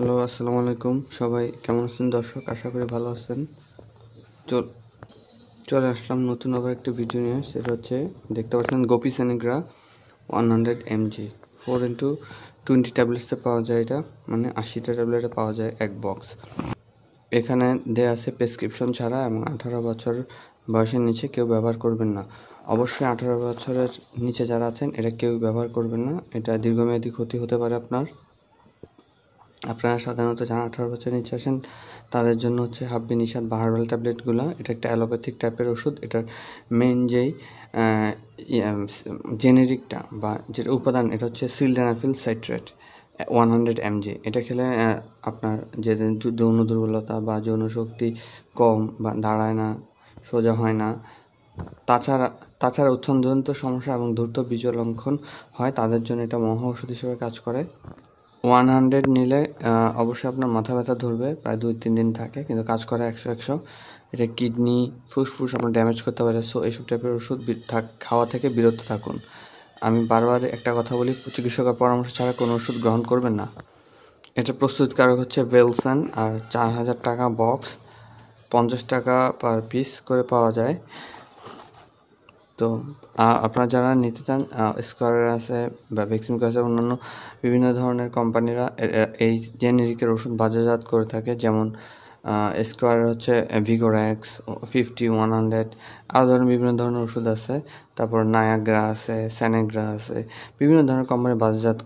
Hello, আসসালামু আলাইকুম। সবাই কেমন আছেন দর্শক? আশা করি ভালো আছেন। চলে আসলাম নতুন আবার একটা ভিডিও নিয়ে। সেটা হচ্ছে দেখতে পাচ্ছেন গোপি সেনেগ্রা 100 mg 4x20 ট্যাবলেটসে পাওয়া যায়। এটা মানে 80টা ট্যাবলেটে পাওয়া যায় এক বক্স। এখানে দেয়া আছে প্রেসক্রিপশন ছাড়া এবং 18 বছর বয়সের নিচে কেউ ব্যবহার করবেন না। অবশ্যই 18 বছরের নিচে যারা আছেন এটা কেউ ব্যবহার করবেন না। এটা দীর্ঘমেয়াদী ক্ষতি হতে পারে আপনারা সাধারণত যারা 18 বছরের নিচে আসেন তাদের জন্য হচ্ছে হাব্বি নিশাত বা হার্বাল ট্যাবলেটগুলো। এটা একটা অ্যালোপ্যাথিক টাইপের ওষুধ। এটার মেইন যেই জেনেরিকটা বা যেটা উপাদান এটা হচ্ছে সিলডেনাফিল সাইট্রেট 100 mg। এটা খেলে আপনার যে যৌন দুর্বলতা বা যৌন শক্তি কম বা দাঁড়ায় না, সোজা হয় না, তাছাড়া উচ্ছ্বসনজনিত সমস্যা এবং দ্রুত বীর্যলঙ্ঘন হয় তাদের জন্য এটা মহা ওষুধ হিসেবে কাজ করে। 100 নিলে অবশ্যই আপনার মাথা ব্যথা ধরবে, প্রায় 2-3 দিন থাকে, কিন্তু কাজ করে 100। এটা কিডনি ফুসফুস আপনার ড্যামেজ করতে পারে। সো এইসব টাইপের ওষুধ খাওয়া থেকে বিরত থাকুন। আমি বারবার একটা কথা বলি, চিকিৎসকের পরামর্শ ছাড়া কোনো ওষুধ গ্রহণ করবেন না। এটা প্রস্তুতকারক হচ্ছে ওয়েলসন, আর 4000 টাকা বক্স, 50 টাকা পার পিস করে পাওয়া যায়। তো আপনারা যারা নিতে চান, স্কোয়ার আছে বা ভ্যাক্সিমকো আছে, অন্যান্য বিভিন্ন ধরনের কোম্পানিরা এই জেনেরিকের ওষুধ বাজারজাত করে থাকে। যেমন স্কোয়ার হচ্ছে ভিগোর্যাক্স 50, 100, আরও ধরনের বিভিন্ন ধরনের ওষুধ আছে। তারপর নায়াগ্রা আছে, স্যানেগ্রা আছে, বিভিন্ন ধরনের কোম্পানি বাজারজাত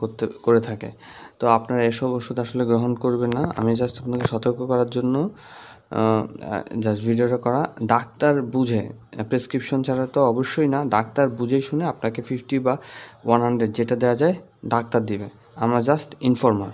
করে থাকে। তো আপনারা এসব ওষুধ আসলে গ্রহণ করবেন না। আমি জাস্ট আপনাকে সতর্ক করার জন্য জাস্ট ভিডিওটা করা। ডাক্তার বুঝে, প্রেসক্রিপশন ছাড়া তো অবশ্যই না, ডাক্তার বুঝেই শুনে আপনাকে 50 বা 100 যেটা দেওয়া যায় ডাক্তার দিবে। আমরা জাস্ট ইনফর্মার।